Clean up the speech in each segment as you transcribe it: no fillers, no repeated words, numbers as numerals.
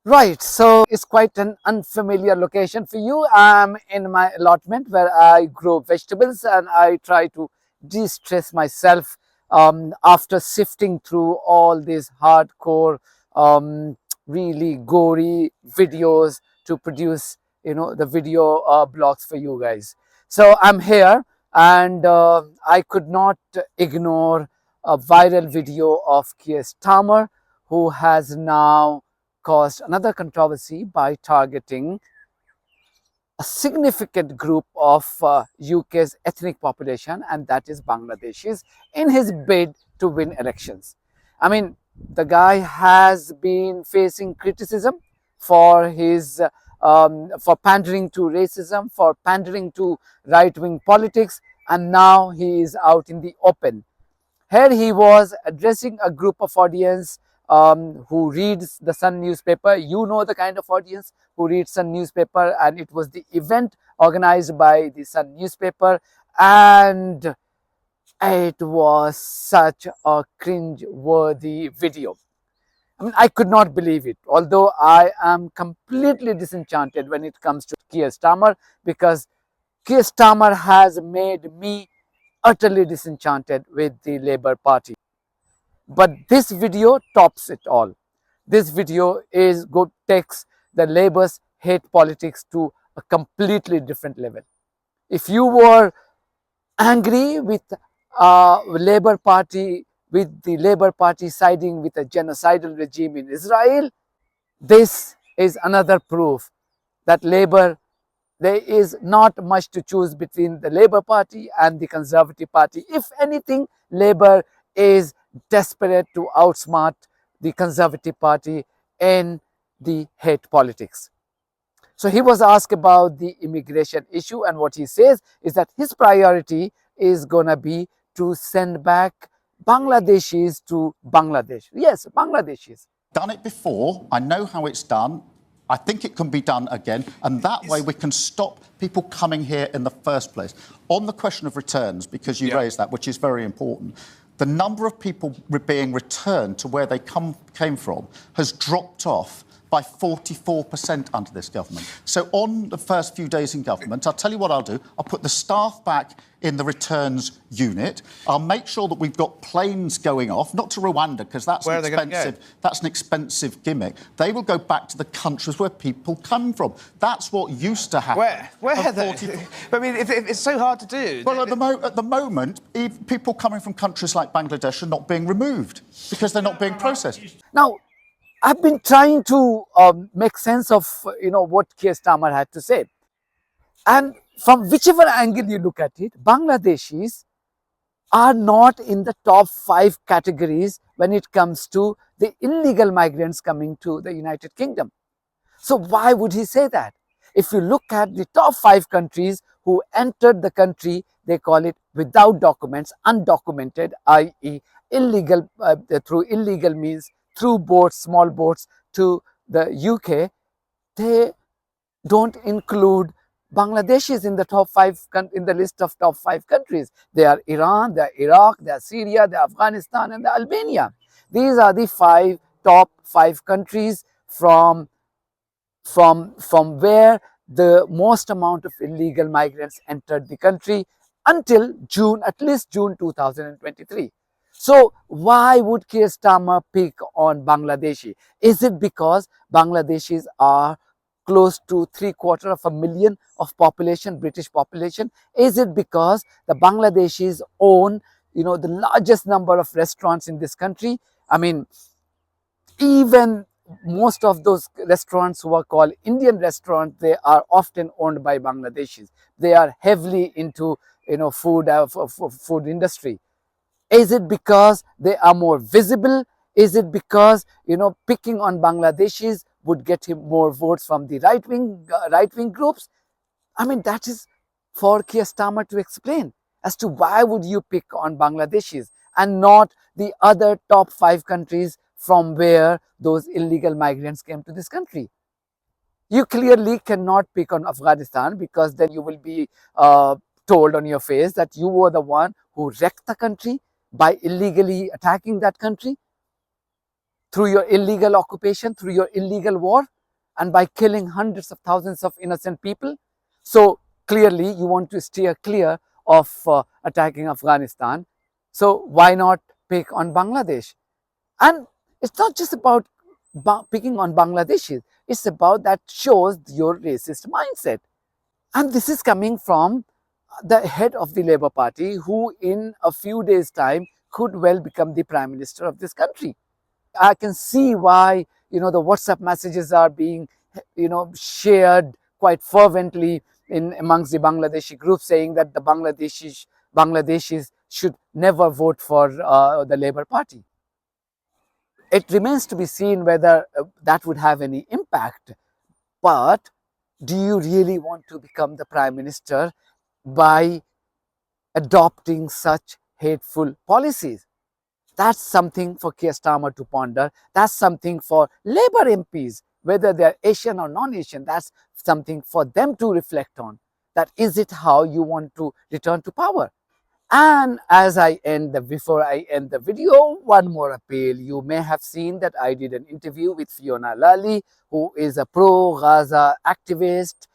Right, so it's quite an unfamiliar location for you. I'm in my allotment where I grow vegetables and I try to de-stress myself after sifting through all these hardcore, really gory videos to produce, the video blogs for you guys. So I'm here and I could not ignore a viral video of Keir Starmer, who has now caused another controversy by targeting a significant group of UK's ethnic population, and that is Bangladeshis, in his bid to win elections. I mean, the guy has been facing criticism for his for pandering to racism, for pandering to right-wing politics, and now he is out in the open. Here he was addressing a group of audience who reads the Sun newspaper. You know the kind of audience who reads Sun newspaper, and it was the event organized by the Sun newspaper, and it was such a cringe-worthy video. I mean, I could not believe it, although I am completely disenchanted when it comes to Keir Starmer, because Keir Starmer has made me utterly disenchanted with the Labour Party. But this video tops it all. This video takes the Labour's hate politics to a completely different level. If you were angry with Labour Party, with the Labour Party siding with a genocidal regime in Israel, this is another proof that Labour, there is not much to choose between the Labour Party and the Conservative Party. If anything, Labour is desperate to outsmart the Conservative Party in the hate politics. So he was asked about the immigration issue, and what he says is that his priority is going to be to send back Bangladeshis to Bangladesh. Yes, Bangladeshis. Done it before. I know how it's done. I think it can be done again, and that way we can stop people coming here in the first place. On the question of returns, because you raised that, which is very important, the number of people being returned to where they came from has dropped off by 44% under this government. So on the first few days in government, I'll tell you what I'll do. I'll put the staff back in the returns unit. I'll make sure that we've got planes going off, not to Rwanda, because that's an expensive gimmick. They will go back to the countries where people come from. That's what used to happen. Where I mean, it's so hard to do. Well, at the moment, people coming from countries like Bangladesh are not being removed because they're not being processed. Now, I've been trying to make sense of what Keir Starmer had to say, and from whichever angle you look at it, Bangladeshis are not in the top 5 categories when it comes to the illegal migrants coming to the United Kingdom. So why would he say that? If you look at the top 5 countries who entered the country, they call it without documents, undocumented, i.e. illegal, through illegal means, through boats, small boats to the UK, they don't include Bangladeshis in the top 5 in the list of top 5 countries. They are Iran, they are Iraq, they are Syria, they are Afghanistan, and Albania. These are the top 5 countries from where the most amount of illegal migrants entered the country until June, at least June 2023. So why would Keir Starmer pick on Bangladeshi? Is it because Bangladeshis are close to 750,000 of population, British population? Is it because the Bangladeshis own, the largest number of restaurants in this country? I mean, even most of those restaurants who are called Indian restaurants, they are often owned by Bangladeshis. They are heavily into, food industry. Is it because they are more visible? Is it because, picking on Bangladeshis would get him more votes from the right-wing groups? I mean, that is for Keir Starmer to explain as to why would you pick on Bangladeshis and not the other top 5 countries from where those illegal migrants came to this country. You clearly cannot pick on Afghanistan, because then you will be told on your face that you were the one who wrecked the country by illegally attacking that country. through your illegal occupation, through your illegal war, and by killing hundreds of thousands of innocent people. So clearly you want to steer clear of attacking Afghanistan. So why not pick on Bangladesh? And it's not just about picking on Bangladeshis, it's about that shows your racist mindset. And this is coming from the head of the Labour Party, who in a few days' time could well become the Prime Minister of this country. I can see why, the WhatsApp messages are being, shared quite fervently in amongst the Bangladeshi group, saying that the Bangladeshis should never vote for the Labour Party. It remains to be seen whether that would have any impact. But do you really want to become the Prime Minister by adopting such hateful policies? That's something for Keir Starmer to ponder. That's something for Labour MPs, whether they're Asian or non-Asian. That's something for them to reflect on. That is it how you want to return to power? And before I end the video, one more appeal. You may have seen that I did an interview with Fiona Lally, who is a pro-Gaza activist,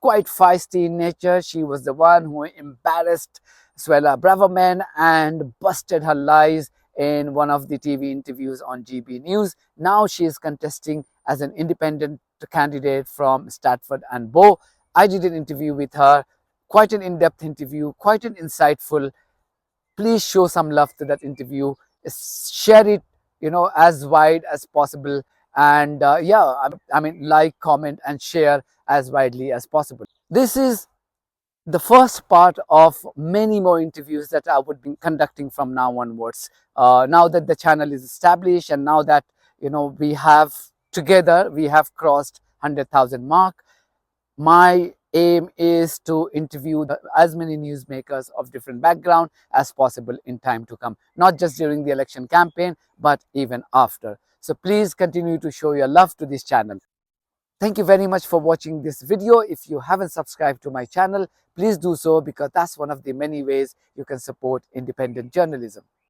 quite feisty in nature. She was the one who embarrassed Suella Braverman and busted her lies in one of the TV interviews on GB News. Now she is contesting as an independent candidate from Stratford and Bow. I did an interview with her, quite an in-depth interview, quite an insightful. Please show some love to that interview. Share it, as wide as possible. And like, comment, and share as widely as possible. This is the first part of many more interviews that I would be conducting from now onwards. Now that the channel is established, and now that we have crossed 100,000 mark, my aim is to interview as many newsmakers of different background as possible in time to come, not just during the election campaign, but even after. So please continue to show your love to this channel. Thank you very much for watching this video. If you haven't subscribed to my channel, please do so, because that's one of the many ways you can support independent journalism.